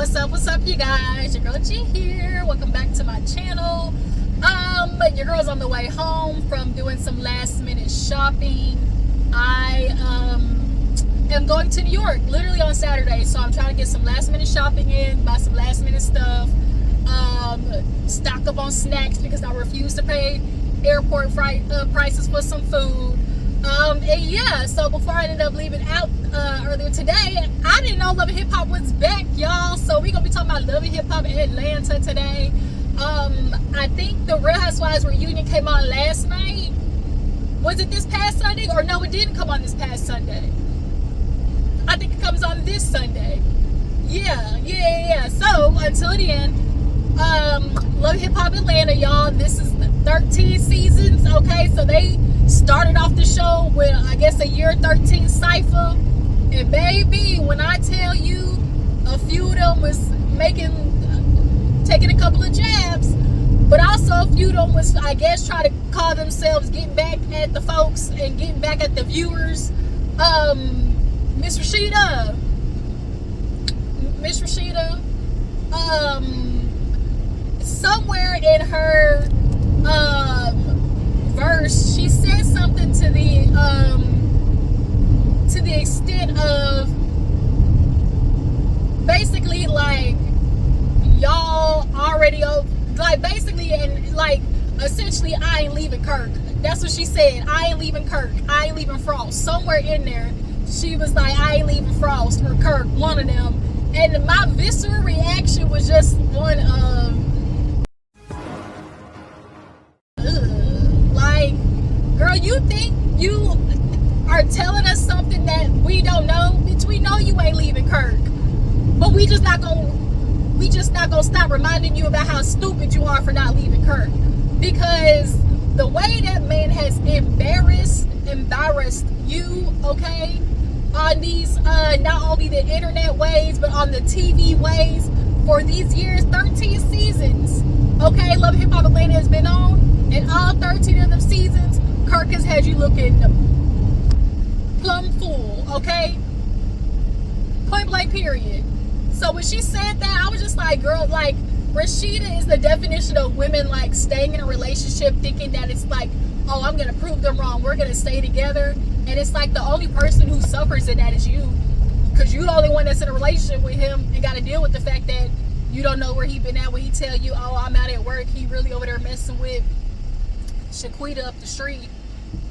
What's up, you guys? Your girl G here. Welcome back to my channel. Your girl's on the way home from doing some last minute shopping. I am going to New York literally on Saturday, so I'm trying to get some last minute shopping in, buy some last minute stuff, stock up on snacks because I refuse to pay airport prices for some food. And yeah, so before I ended up leaving out earlier today, I didn't know Love and Hip Hop was back, y'all. So we're gonna be talking about Love and Hip Hop Atlanta today. I think the Real Housewives reunion came on last night. Was it this past Sunday? Or no, it didn't come on this past Sunday. I think it comes on this Sunday. Yeah. So until then, Love Hip Hop Atlanta, y'all. This is 13 seasons, okay? So they started off the show with, I guess, a year 13 cypher. And baby, when I tell you, a few of them was taking a couple of jabs, but also a few of them was, I guess, trying to call themselves getting back at the folks and getting back at the viewers. Miss Rashida, somewhere in her verse, she said something to the extent of basically like, y'all already, like, basically, and like essentially, I ain't leaving Kirk. That's what she said. I ain't leaving Kirk. I ain't leaving Frost. Somewhere in there, she was like, I ain't leaving Frost or Kirk, one of them. And my visceral reaction was just one of, like, girl, you think you are telling us something that we don't know? Bitch, we know you ain't leaving Kirk, but we just not gonna stop reminding you about how stupid you are for not leaving Kirk, because the way that man has embarrassed you, okay, on these not only the internet ways but on the TV ways for these years, 13 seasons, okay? Love Hip Hop Atlanta has been on, and all 13 of them seasons, Kirk has had you looking plumb fool, okay? Point blank period. So when she said that, I was just like, girl, like, Rashida is the definition of women, like, staying in a relationship thinking that it's like, oh, I'm gonna prove them wrong, we're gonna stay together. And it's like the only person who suffers in that is you, because you're the only one that's in a relationship with him and got to deal with the fact that you don't know where he been at when he tell you, oh, I'm out at work, he really over there messing with Shaquita up the street,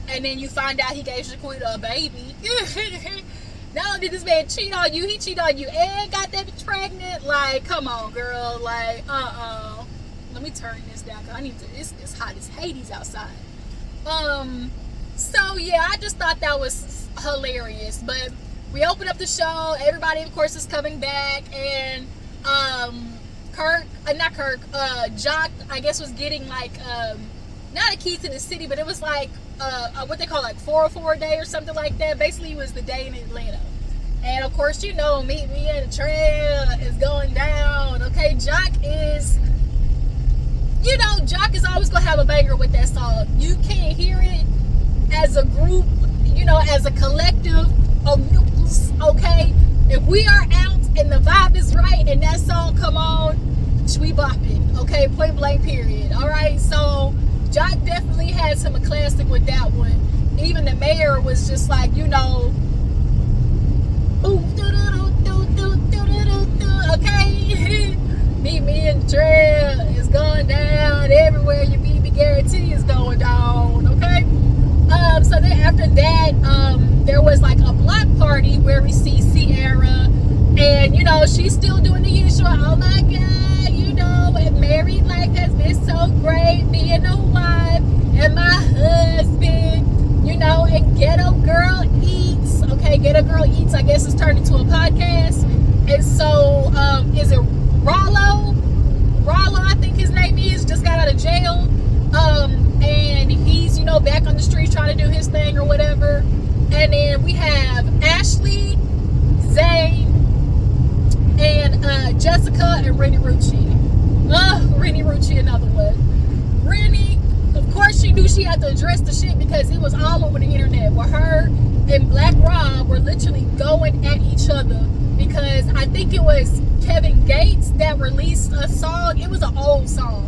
and then you find out he gave Shaquita a baby. Not only did this man cheat on you, he cheated on you and got that bitch pregnant. Like, come on, girl. Like, let me turn this down, because I need to, it's hot as Hades outside. So yeah, I just thought that was hilarious. But we open up the show, everybody of course is coming back, and Jock, I guess, was getting like not a key to the city, but it was like what they call like 404 day or something like that. Basically, it was the day in Atlanta. And of course, you know, Meet Me in the Trail is going down. Okay, Jock is always gonna have a banger with that song. You can't hear it as a group, you know, as a collective of mutants, okay? If we are out and the vibe is right and that song come on, we bopping, okay? Point blank period. All right, so Jock definitely has him a classic with that one. Even the mayor was just like, you know, okay? Meet Me in the Trail is going down. Everywhere you be, guarantee is going down, okay? So then after that, there was like a block party where we see Sierra, and you know, she's still doing the usual, oh my god, you know, married life has been so great, being a wife and my husband, you know, and Ghetto Girl Eats, okay? Ghetto Girl Eats, I guess, is turned into a podcast. And so is it Rollo, I think his name is, just got out of jail, and he's, you know, back on the streets trying to do his thing or whatever. And then we have Ashley, Zane, and Jessica and Rennie Rucci. Rennie Rucci, another one. Rennie, of course, she knew she had to address the shit because it was all over the internet where her and Black Rob were literally going at each other, because I think it was Kevin Gates that released a song. It was an old song.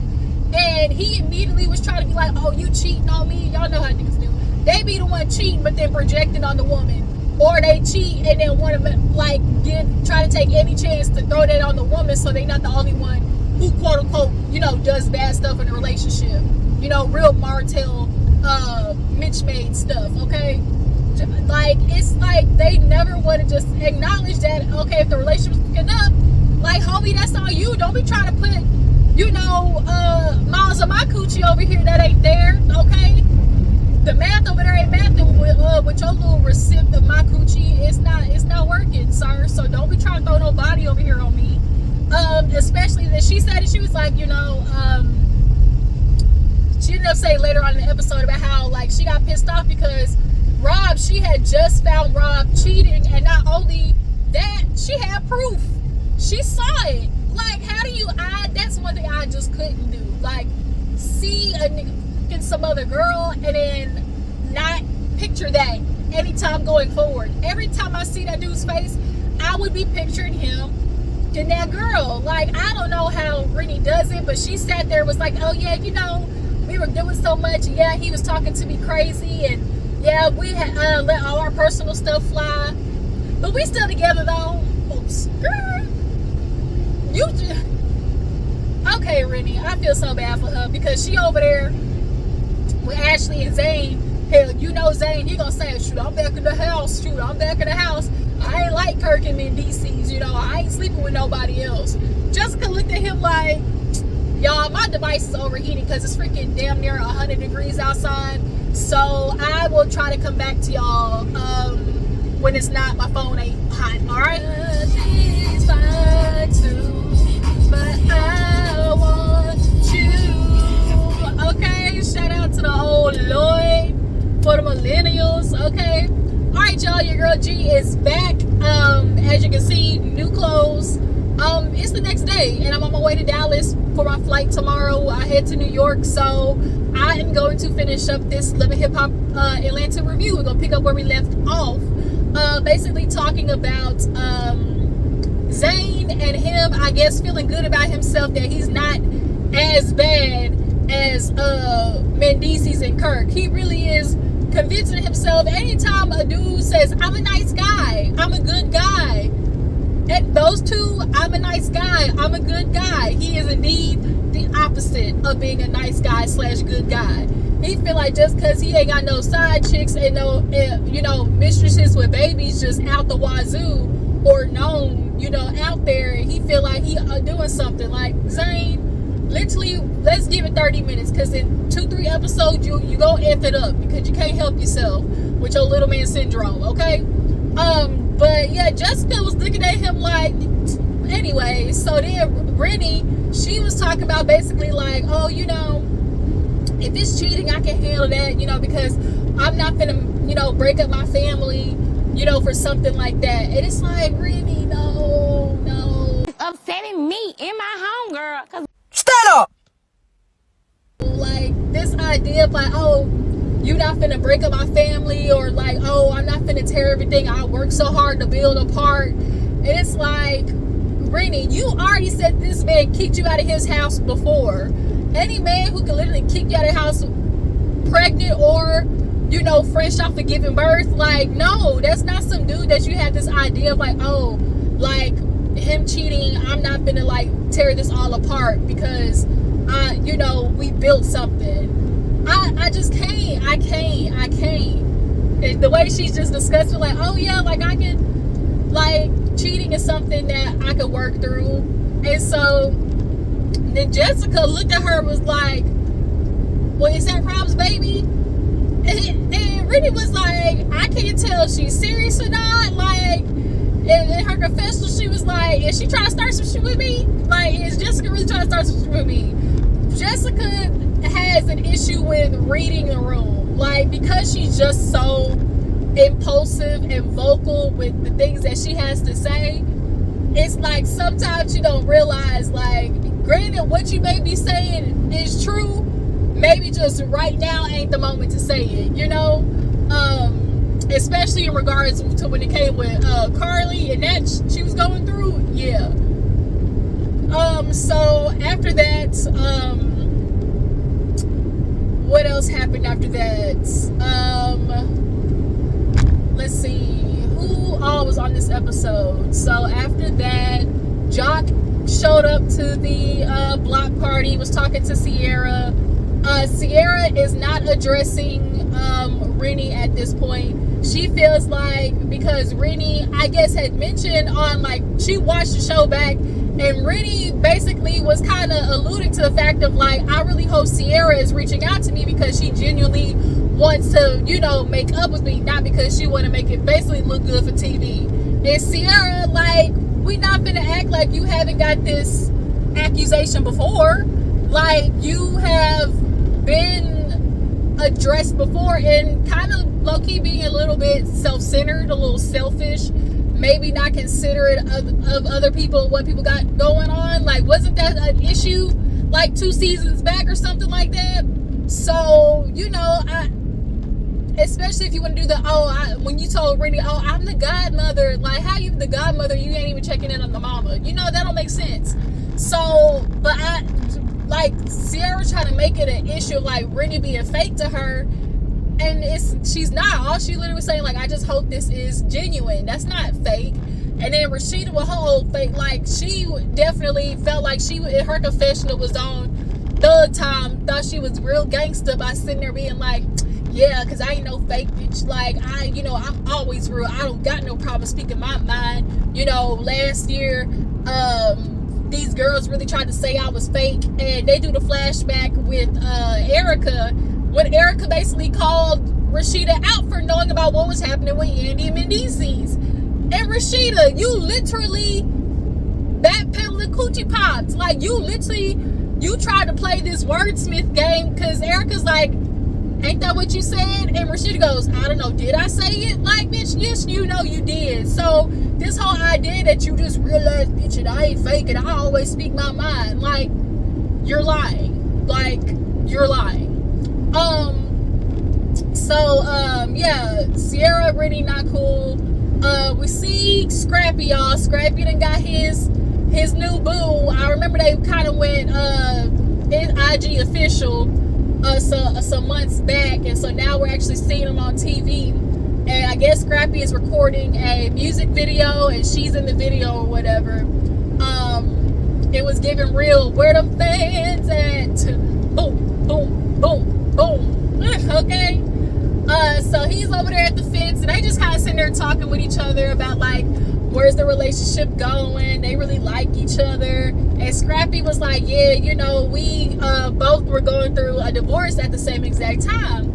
And he immediately was trying to be like, oh, you cheating on me. Y'all know how niggas do. They be the one cheating, but then projecting on the woman. Or they cheat and then want to like try to take any chance to throw that on the woman, so they not the only one who quote unquote, you know, does bad stuff in a relationship. You know, real Martell, Mitch made stuff, okay? Like, it's like they never want to just acknowledge that, okay, if the relationship's picking up, like, homie, that's on you. Don't be trying to put, you know, miles of my coochie over here that ain't there, okay? The math over there ain't mathing with your little receipt of my coochie. It's not working, sir. So don't be trying to throw no body over here on me. Especially that she said it, she was like, you know, she ended up saying later on in the episode about how, like, she got pissed off because Rob, she had just found Rob cheating, and not only that, she had proof. She saw it. Like, how do you, that's one thing I just couldn't do. Like, see a nigga fucking some other girl and then not picture that anytime going forward. Every time I see that dude's face, I would be picturing him and that girl. Like, I don't know how Rennie does it, but she sat there and was like, oh yeah, you know, we were doing so much. Yeah, he was talking to me crazy, and yeah, we had let all our personal stuff fly, but we still together though. Oops. Girl, you just, okay, Rennie, I feel so bad for her because she over there with Ashley and Zane. Hell, you know Zane, he gonna say, shoot, I'm back in the house. Shoot, I'm back in the house. I ain't like Kirk and DC's, you know, I ain't sleeping with nobody else. Jessica looked at him like, y'all, my device is overheating because it's freaking damn near 100 degrees outside. So I will try to come back to y'all when it's not, my phone ain't hot, alright? She's fine too, but I want you. Okay, shout out to the old Lloyd for the millennials, okay? Alright, y'all, your girl G is back. As you can see, new clothes. It's the next day, and I'm on my way to Dallas for my flight tomorrow. I head to New York, so I am going to finish up this Love and Hiphop Atlanta review. We're gonna pick up where we left off. Basically talking about Zane and him, I guess, feeling good about himself that he's not as bad as Mendeecees and Kirk. He really is convincing himself. Anytime a dude says, I'm a nice guy, I'm a good guy, and those two, I'm a nice guy, I'm a good guy, he is indeed the opposite of being a nice guy / good guy. He feel like just because he ain't got no side chicks and no, you know, mistresses with babies just out the wazoo, or known, you know, out there, he feel like he doing something. Like, Zane, literally, let's give it 30 minutes, because in 2-3 episodes you gonna F it up because you can't help yourself with your little man syndrome, okay? But yeah, Jessica was looking at him like, anyway. So then Rennie, she was talking about basically like, oh, you know, if it's cheating, I can handle that, you know, because I'm not gonna, you know, break up my family, you know, for something like that. And it's like, Rennie, no. It's upsetting me in my home, girl. Cause stand up. Like, this idea of like, oh, you not finna break up my family, or like, oh, I'm not finna tear everything I worked so hard to build apart. And it's like, Rennie, you already said this man kicked you out of his house before. Any man who can literally kick you out of the house pregnant or, you know, fresh off of giving birth, like, no, that's not some dude that you have this idea of like, oh, like, him cheating, I'm not finna like tear this all apart because you know, we built something. I just can't. I can't. And the way she's just discussing, like, oh yeah, like, I can, like, cheating is something that I could work through. And so then Jessica looked at her and was like, well, is that Rob's baby? And Rennie was like, I can't tell if she's serious or not. Like, in her confessional, she was like, is she trying to start some shit with me? Like, is Jessica really trying to start some shit with me? Jessica has an issue with reading the room. Like, because she's just so impulsive and vocal with the things that she has to say, it's like sometimes you don't realize, like, granted, what you may be saying is true, maybe just right now ain't the moment to say it, you know? Especially in regards to when it came with Karlie and that she was going through, yeah. after that, what else happened after that? Let's see, who all was on this episode. So after that, Jock showed up to the block party, was talking to Sierra. Sierra is not addressing Rennie at this point. She feels like, because Rennie, I guess, had mentioned on, like, she watched the show back, and Rennie basically was kind of alluding to the fact of, like, I really hope Sierra is reaching out to me because she genuinely wants to, you know, make up with me, not because she want to make it basically look good for TV. And Sierra, like, we not gonna act like you haven't got this accusation before. Like, you have been addressed before, and kind of low-key being a little bit self-centered, a little selfish, maybe not considerate of other people, what people got going on. Like, wasn't that an issue like 2 seasons back or something like that? So, you know, especially if you want to do the, when you told Rennie, I'm the godmother, like, how you the godmother, you ain't even checking in on the mama, you know, that don't make sense. So, but like, Sierra trying to make it an issue of, like, Rennie being fake to her, and she's not. All she literally was saying, like, I just hope this is genuine. That's not fake. And then Rashida with her whole fake, like, she definitely felt like her confessional was on thug time, thought she was real gangster by sitting there being like, yeah, because I ain't no fake bitch. Like, I'm always real. I don't got no problem speaking my mind. You know, last year, these girls really tried to say I was fake, and they do the flashback with Erica, when Erica basically called Rashida out for knowing about what was happening with Andy and Mendeecees. And Rashida, you literally backpedaling coochie pops. Like, you tried to play this wordsmith game, because Erica's like, ain't that what you said? And Rashida goes, I don't know, did I say it? Like, bitch, yes, you know you did. So this whole idea that you just realized, bitch, and I ain't faking, I always speak my mind, like, you're lying. Like, you're lying. Yeah, Sierra really not cool. We see Scrappy, y'all. Scrappy done got his new boo. I remember they kind of went IG official some months back, and so now we're actually seeing him on TV. And I guess Scrappy is recording a music video, and she's in the video or whatever. It was giving real, where them fans at? Boom, boom, boom, boom. Okay. So he's over there at the fence, and they just kind of sitting there talking with each other about, like, where's the relationship going? They really like each other. And Scrappy was like, yeah, you know, we both were going through a divorce at the same exact time.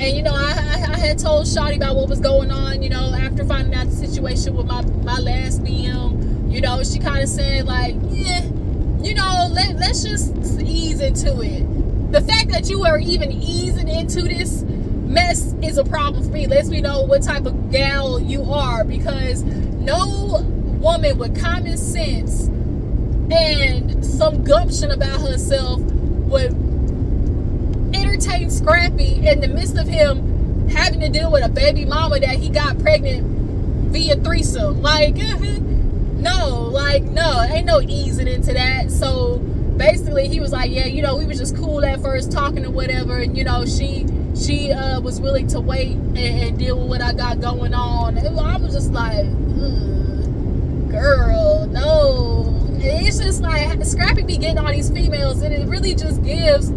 And, you know, I had told Shawty about what was going on, you know, after finding out the situation with my last BM. You know, she kind of said, like, yeah, you know, let's just ease into it. The fact that you are even easing into this mess is a problem for me. Lets me know what type of gal you are, because no woman with common sense and some gumption about herself would entertain Scrappy in the midst of him having to deal with a baby mama that he got pregnant via threesome. Like, no, ain't no easing into that. So basically he was like, yeah, you know, we was just cool at first talking or whatever, and, you know, she was willing to wait and deal with what I got going on. And I was just like, girl, no. It's just like, Scrappy be getting all these females, and it really just gives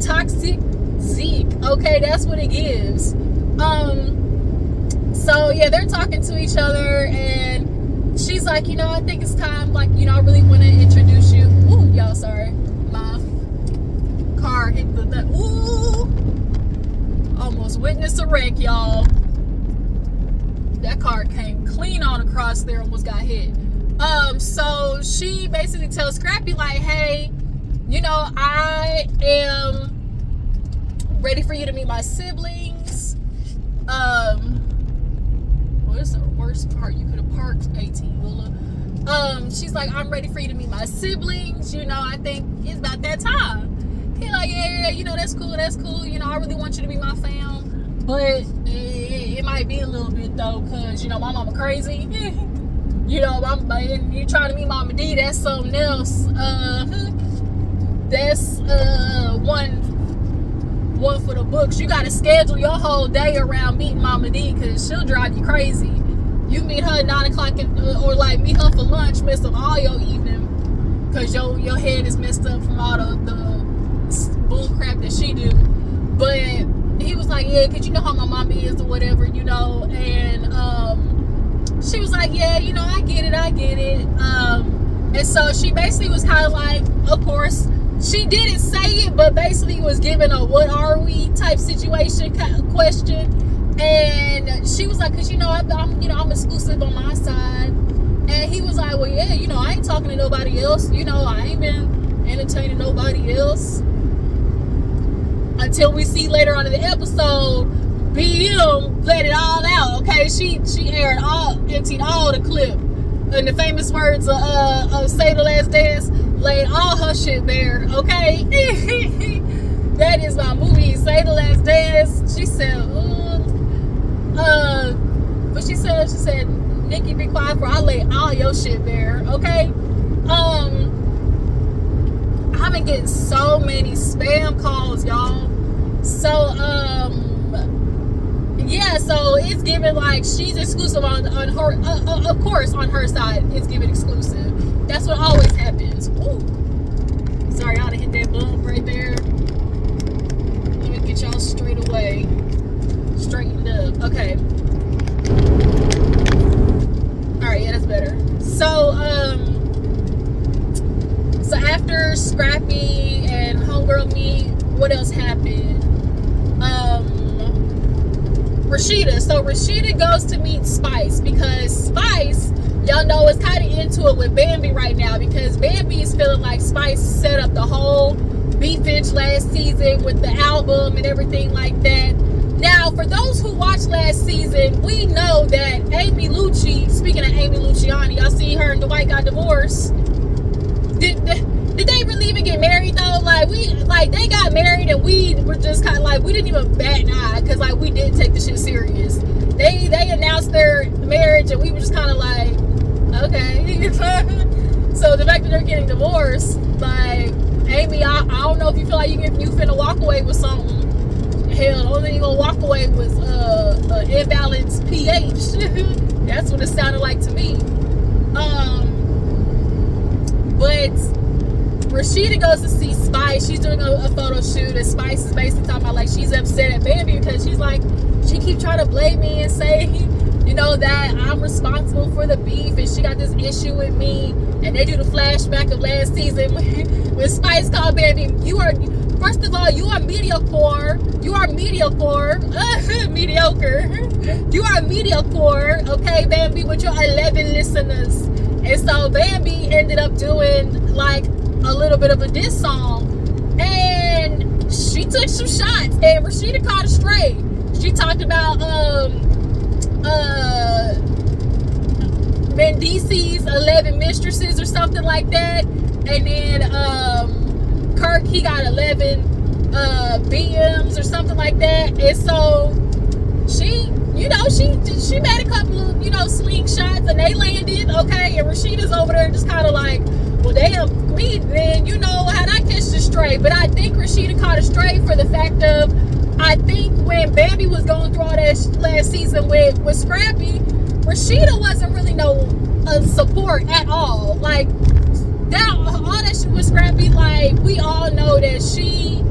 toxic Zeke. Okay, that's what it gives. So yeah, they're talking to each other, and she's like, you know, I think it's time, like, you know, I really want to introduce you. Ooh, y'all, sorry, my car hit the ooh, almost witnessed a wreck, y'all. That car came clean on across there, almost got hit. So she basically tells Scrappy, like, hey, you know, I am ready for you to meet my siblings. What's the worst part? You could have parked 18, Lula. She's like, I'm ready for you to meet my siblings. You know, I think it's about that time. He's like, yeah, you know, that's cool. You know, I really want you to be my fam. But it might be a little bit, though, because, you know, my mama crazy. You know, and you trying to meet Mama D, that's something else. that's one for the books. You gotta schedule your whole day around meeting Mama D, because she'll drive you crazy. You meet her at 9 o'clock or like meet her for lunch, mess up all your evening because your head is messed up from all the bull crap that she do. But he was like, yeah, because you know how my mama is or whatever, you know. And she was like, yeah, you know, I get it. And so she basically was kind of like, of course, she didn't say it, but basically was given a what are we type situation question. And she was like, cause you know, I'm exclusive on my side. And he was like, well, yeah, you know, I ain't talking to nobody else. You know, I ain't been entertaining nobody else. Until we see later on in the episode, BM let it all out. Okay, she emptied all the clip. In the famous words of Say the Last Dance, laid all her shit bare. Okay, that is my movie, Say the Last Dance. She said, but she said, Nikki, be quiet for I lay all your shit bare. Okay, I've been getting so many spam calls, y'all. So yeah, so it's given like she's exclusive on her, of course, on her side it's given exclusive. That's what always happens. Ooh. Sorry, I ought to hit that bump right there. Let me get y'all straightened up. Okay. Alright, yeah, that's better. So after Scrappy and Homegirl meet, what else happened? Rashida. So Rashida goes to meet Spice because Spice, y'all know, is kind of into it with Bambi right now because Bambi is feeling like Spice set up the whole beefage last season with the album and everything like that. Now, for those who watched last season, we know that Amy Lucci, speaking of Amy Luciani, y'all see her and Dwight got divorced. Did they really even get married though? Like they got married and we were just kind of like, we didn't even bat an eye because like we did take the shit serious. They announced their marriage and we were just kind of like, okay. So the fact that they're getting divorced, like Amy, I don't know if you feel like you finna walk away with something. Hell, the only thing you gonna walk away was an imbalanced pH. That's what it sounded like to me. But Rashida goes to see Spice. She's doing a photo shoot, and Spice is basically talking about like she's upset at Bambi because she's like, she keeps trying to blame me and say, you know, that I'm responsible for the beef and she got this issue with me. And they do the flashback of last season when Spice called Bambi, first of all, you are mediocre. You are mediocre. Mediocre. You are mediocre, okay, Bambi, with your 11 listeners. And so Bambi ended up doing like a little bit of a diss song. And she took some shots. And Rashida caught a stray. She talked about Mendici's 11 mistresses or something like that. And then Kirk, he got 11 BMs or something like that. And so she made a couple of, slingshots and they landed, okay? And Rashida's over there just kind of like, well, damn, me, then, how'd I catch the stray? But I think Rashida caught a stray for the fact of, I think when Bambi was going through all that last season with Scrappy, Rashida wasn't really no support at all. Like, that, all that shit with Scrappy, like, we all know that she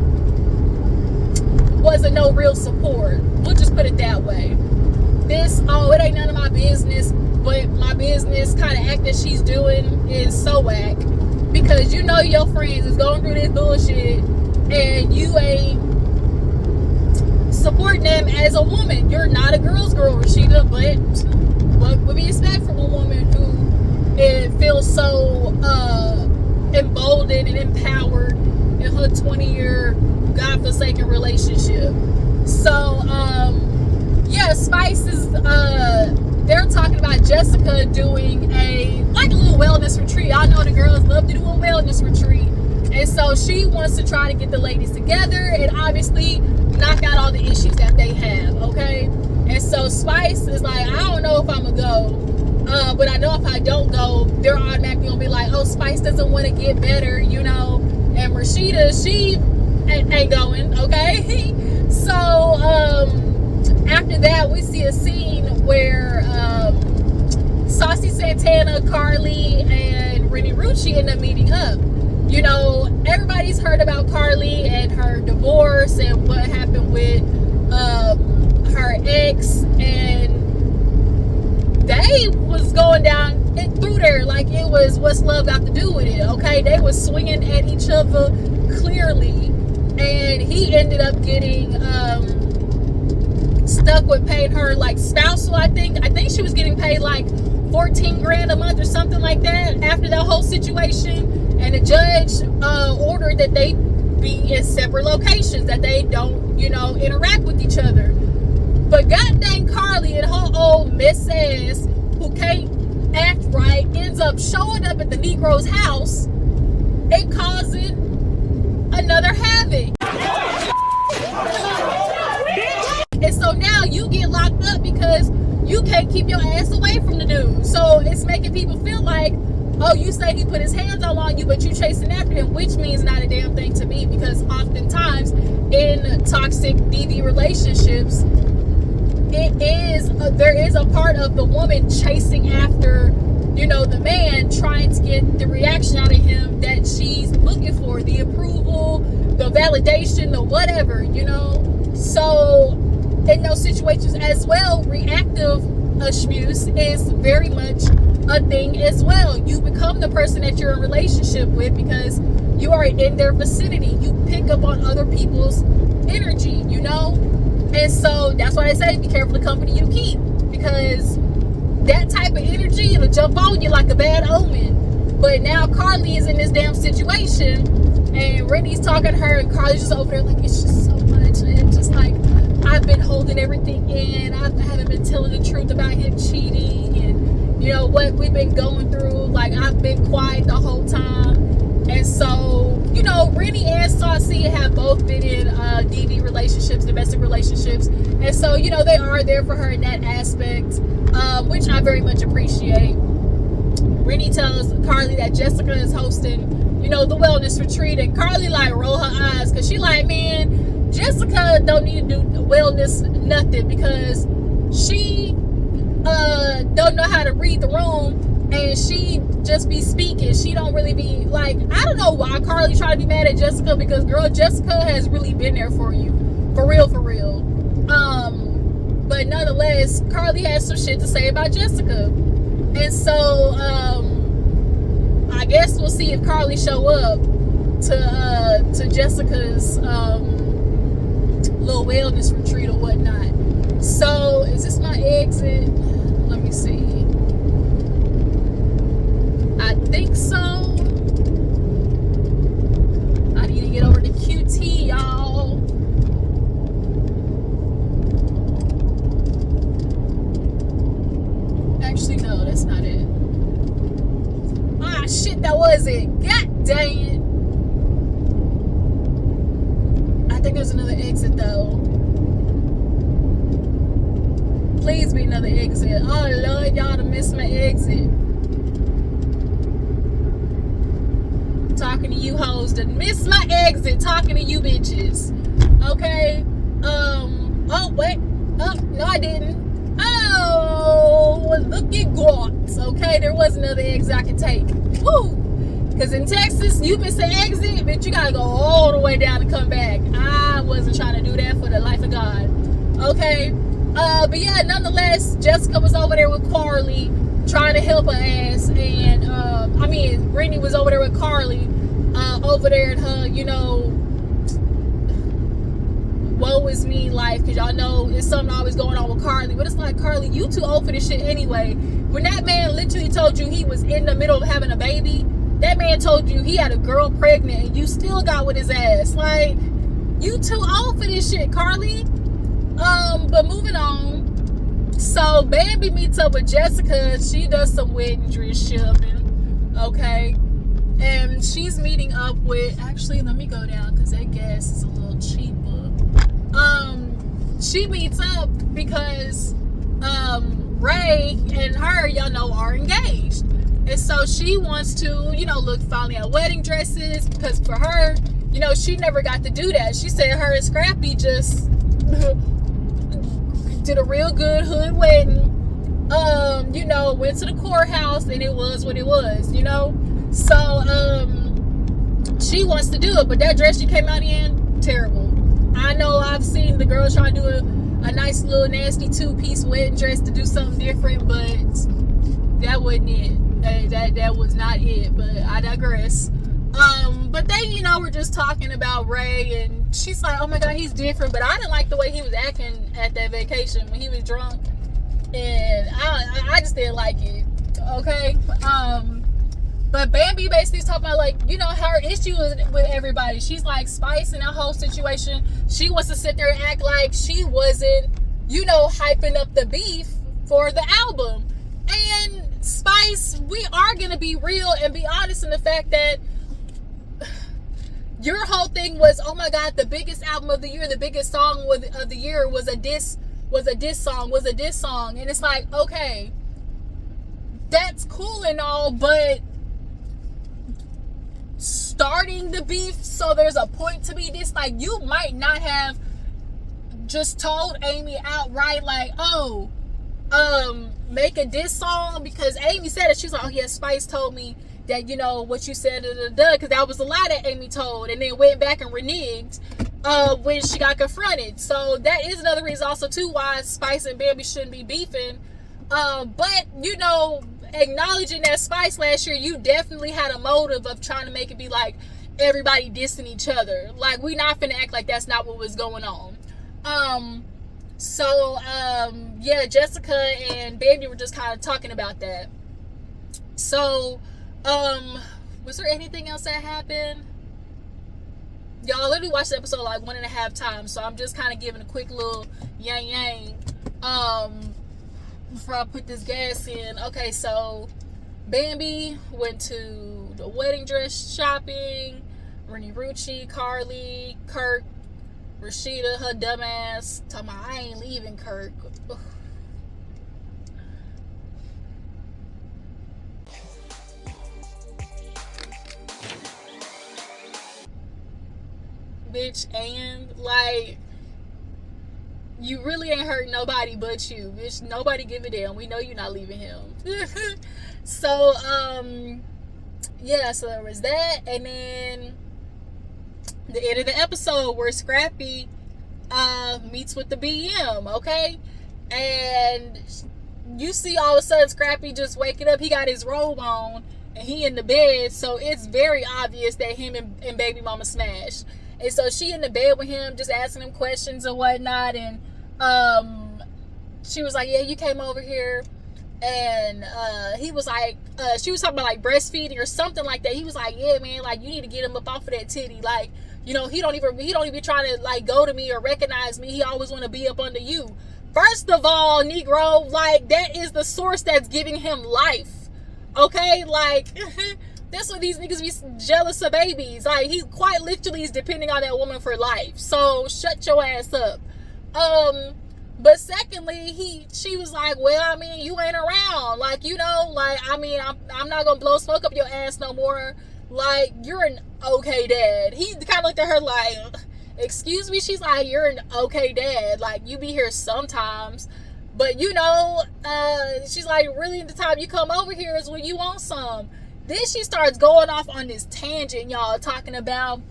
wasn't no real support. We'll just put it that way. It ain't none of my business, but my business kind of act that she's doing is so whack. Because your friends is going through this bullshit and you ain't supporting them as a woman. You're not a girl's girl, Rashida, but what would be expected from a woman who feels so emboldened and empowered in her 20-year godforsaken relationship. So, yeah, Spice is, they're talking about Jessica doing a little wellness retreat. I know the girls love to do a wellness retreat. And so she wants to try to get the ladies together and obviously knock out all the issues that they have, okay? And so Spice is like, I don't know if I'm gonna go, but I know if I don't go, they're automatically gonna be like, oh, Spice doesn't want to get better, And Rashida, she ain't going, okay? So after that, we see a scene where Saucy Santana, Karlie, and Rennie Rucci end up meeting up. You know, everybody's heard about Karlie and her divorce and what happened with her ex, and they was going down through there like it was what's love got to do with it, okay? They was swinging at each other clearly, and he ended up getting stuck with paying her like spousal. I think she was getting paid like 14 grand a month or something like that after that whole situation, and the judge ordered that they be in separate locations, that they don't, you know, interact with each other. But god dang, Karlie and her old miss ass who can't act right ends up showing up at the Negro's house and causing another havoc. And so now you get locked up because you can't keep your ass away from the dude. So it's making people feel like, oh, you say he put his hands all on you, but you chasing after him, which means not a damn thing to me, because oftentimes in toxic DV relationships, there is a part of the woman chasing after, you know, the man, trying to get the reaction out of him that she's looking for, the approval, the validation, the whatever, you know. So in those situations as well, reactive abuse is very much a thing as well. You become the person that you're in a relationship with because you are in their vicinity. You pick up on other people's energy, you know. And so that's why I say be careful the company you keep, because that type of energy, it'll jump on you like a bad omen. But now Karlie is in this damn situation, and Rennie's talking to her, and Karlie's just over there like, it's just so much. And just like, I've been holding everything in. I haven't been telling the truth about him cheating and, you know, what we've been going through. Like, I've been quiet the whole time. And so, you know, Rennie and Saucy have both been in DV relationships, domestic relationships. And so, you know, they are there for her in that aspect, which I very much appreciate. Rennie tells Karlie that Jessica is hosting, you know, the wellness retreat. And Karlie, like, roll her eyes because she like, man, Jessica don't need to do wellness nothing, because she don't know how to read the room, and she just be speaking. She don't really be like, I don't know why Karlie try to be mad at Jessica, because girl, Jessica has really been there for you, for real. But nonetheless, Karlie has some shit to say about Jessica, and so I guess we'll see if Karlie show up to Jessica's little wellness retreat or whatnot. So is this my exit? Let me see. I think so. I need to get over to QT, y'all. Actually, no, that's not it. Ah, shit, that was it. God dang it. I think there's another exit, though. Please be another exit. Oh, Lord, y'all to miss my exit. Talking to you hoes to miss my exit. Talking to you bitches. Okay. Oh, wait. Oh, no, I didn't. Oh, look at God. Okay, there was another exit I could take. Woo. Because in Texas, you miss an exit, but you got to go all the way down to come back. I wasn't trying to do that for the life of God. Okay. But yeah, nonetheless, Jessica was over there with Karlie trying to help her ass. And, Rennie was over there with Karlie, over there in her, you know, woe is me life. Because y'all know it's something always going on with Karlie. But it's like, Karlie, you too old for this shit anyway. When that man literally told you he was in the middle of having a baby, that man told you he had a girl pregnant, and you still got with his ass. Like, you too old for this shit, Karlie. But moving on. So Bambi meets up with Jessica. She does some wedding dress shopping. Okay. And she's meeting up with, actually, let me go down because that gas is a little cheaper. She meets up because Ray and her, y'all know, are engaged. And so she wants to, look finally at wedding dresses, because for her, she never got to do that. She said her and Scrappy just did a real good hood wedding. Went to the courthouse, and it was what it was, So, she wants to do it, but that dress she came out in, terrible. I know I've seen the girls trying to do a nice little nasty 2-piece wedding dress to do something different, but that wasn't it. That was not it, but I digress. But they, were just talking about Ray, and she's like, oh my God, he's different, but I didn't like the way he was acting at that vacation when he was drunk, and I just didn't like it, okay? But Bambi basically is talking about, like, her issue with everybody. She's like, Spice in that whole situation, she wants to sit there and act like she wasn't, hyping up the beef for the album. And Spice, we are going to be real and be honest in the fact that your whole thing was, oh my God, the biggest album of the year, the biggest song of the year was a diss song. And it's like, okay, that's cool and all, but starting the beef so there's a point to be this, like, you might not have just told Amy outright, like, make a diss song, because Amy said it. She's like, oh yeah, Spice told me that, what you said, because that was a lie that Amy told, and then went back and reneged when she got confronted. So that is another reason also too why Spice and Bambi shouldn't be beefing. But acknowledging that Spice last year, you definitely had a motive of trying to make it be like everybody dissing each other. Like, we not finna act like that's not what was going on. Yeah, Jessica and Bambi were just kind of talking about that. So, was there anything else that happened? Y'all literally watched the episode like 1.5 times, so I'm just kind of giving a quick little yang before I put this gas in. Okay, so Bambi went to the wedding dress shopping. Rennie Rucci, Karlie, Kirk, Rashida, her dumbass, talking about, I ain't leaving Kirk. Ugh. Bitch, and like, you really ain't hurt nobody but you, bitch. Nobody give a damn. We know you're not leaving him. So, yeah, so there was that. And then the end of the episode where Scrappy meets with the BM, okay? And you see all of a sudden Scrappy just waking up. He got his robe on and he in the bed. So it's very obvious that him and baby mama smashed. And so she in the bed with him, just asking him questions and whatnot. And she was like, yeah, you came over here. And he was like, she was talking about like breastfeeding or something like that. He was like, yeah, man, like, you need to get him up off of that titty. Like, he don't even try to like go to me or recognize me. He always want to be up under you. First of all, Negro, like, that is the source that's giving him life. Okay, like, that's what these niggas be jealous of babies. Like, he quite literally is depending on that woman for life. So shut your ass up. But secondly, she was like, well, I mean, you ain't around. Like, like, I mean, I'm not gonna blow smoke up your ass no more. Like, you're an okay dad. He kind of looked at her like, excuse me? She's like, you're an okay dad. Like, you be here sometimes. But, she's like, really the time you come over here is when you want some. Then she starts going off on this tangent, y'all, talking about,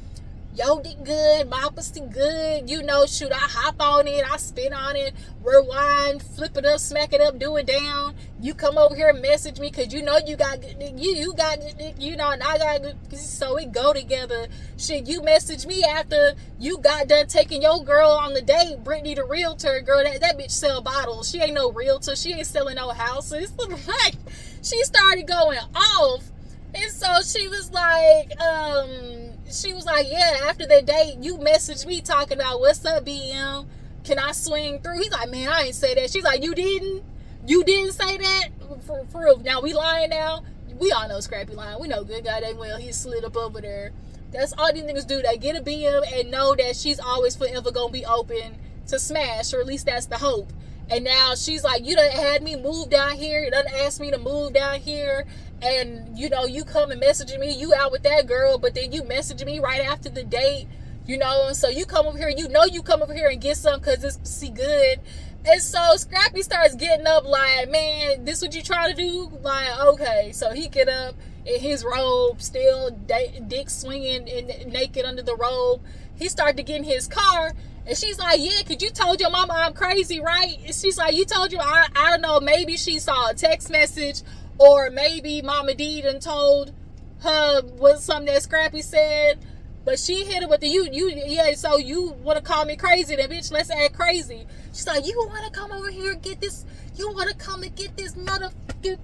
yo, dick good, my pussy good, shoot, I hop on it, I spin on it, rewind, flip it up, smack it up, do it down. You come over here and message me because you got good dick, you got good dick, and I got good dick, so we go together. Shit, you message me after you got done taking your girl on the date, Brittany the realtor, girl, that bitch sell bottles. She ain't no realtor, she ain't selling no houses. Like, she started going off. And so she was like, yeah, after the date, you messaged me talking about, what's up, BM? Can I swing through? He's like, man, I ain't say that. She's like, you didn't? You didn't say that? For real. Now, we lying now? We all know Scrappy lying. We know good goddamn well he slid up over there. That's all these niggas do. They get a BM and know that she's always forever gonna be open to smash, or at least that's the hope. And now she's like, you done had me move down here. You done asked me to move down here. And, you know, you come and messaging me. You out with that girl, but then you messaging me right after the date. You know, and so you come over here. You know you come over here and get some because it's see good. And so Scrappy starts getting up like, man, this what you trying to do? Like, okay. So he get up in his robe, still dick swinging and naked under the robe. He started to get in his car. And she's like, yeah, because you told your mama I'm crazy, right? And she's like, you told you, I don't know, maybe she saw a text message, or maybe Mama D done told her what something that Scrappy said. But she hit it with the, yeah, so you want to call me crazy, then bitch, let's act crazy. She's like, you want to come over here and get this, you want to come and get this motherfucker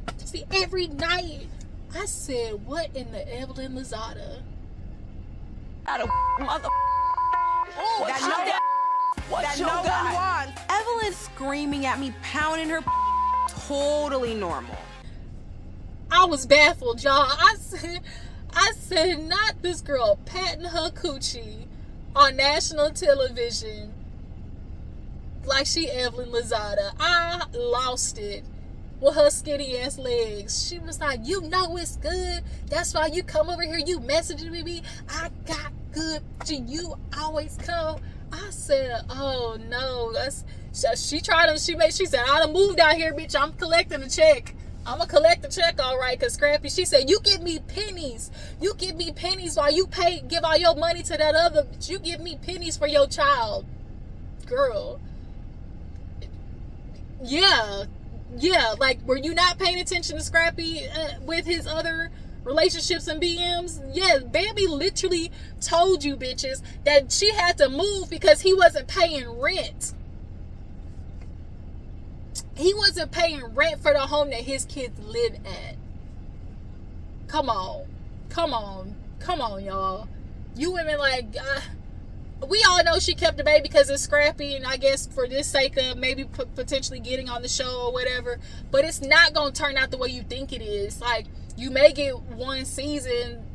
every night. I said, what in the Evelyn Lozada? Got a mother. Oh, That no one wants. Evelyn screaming at me, pounding her totally normal. I was baffled, y'all. I said, not this girl patting her coochie on national television like she Evelyn Lozada. I lost it with her skinny ass legs. She was like, you know it's good. That's why you come over here. You messaging me. I got good. You always come. I said, oh no. She said, I done moved out here, bitch. I'm collecting a check. I'm gonna collect the check, all right, because Scrappy, she said, you give me pennies. You give me pennies while you give all your money to that other, but you give me pennies for your child. Girl. Yeah, like, were you not paying attention to Scrappy with his other relationships and BMs? Yeah, Bambi literally told you bitches that she had to move because he wasn't paying rent. He wasn't paying rent for the home that his kids live at. Come on, y'all. You women, like, we all know she kept the baby because it's Scrappy, and I guess for this sake of maybe potentially getting on the show or whatever. But it's not gonna turn out the way you think it is. Like, you may get one season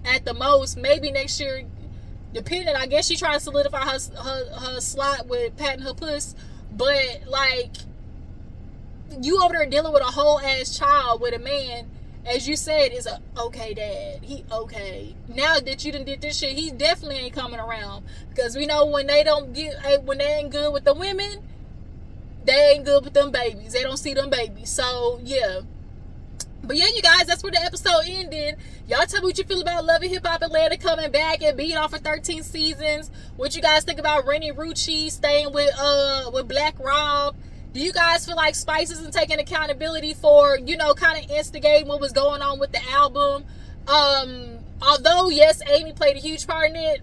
at the most, maybe next year, depending. I guess she trying to solidify her slot with patting her puss, but like, you over there dealing with a whole ass child with a man, as you said, is a okay dad. He okay. Now that you done did this shit, he definitely ain't coming around. Because we know when they ain't good with the women, they ain't good with them babies. They don't see them babies. So yeah. But yeah, you guys, that's where the episode ended. Y'all tell me what you feel about Love and Hiphop Atlanta coming back and being on for 13 seasons. What you guys think about Rennie Rucci staying with Black Rob? Do you guys feel like Spice isn't taking accountability for, you know, kind of instigating what was going on with the album? Although, yes, Amy played a huge part in it,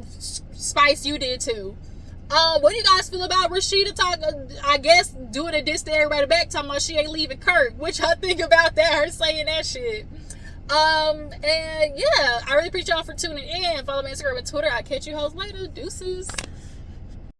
Spice, you did too. What do you guys feel about Rashida I guess, doing a diss to everybody back, talking about she ain't leaving Kirk? What y'all think about that, her saying that shit? And yeah, I really appreciate y'all for tuning in. Follow me on Instagram and Twitter. I'll catch you hoes later. Deuces.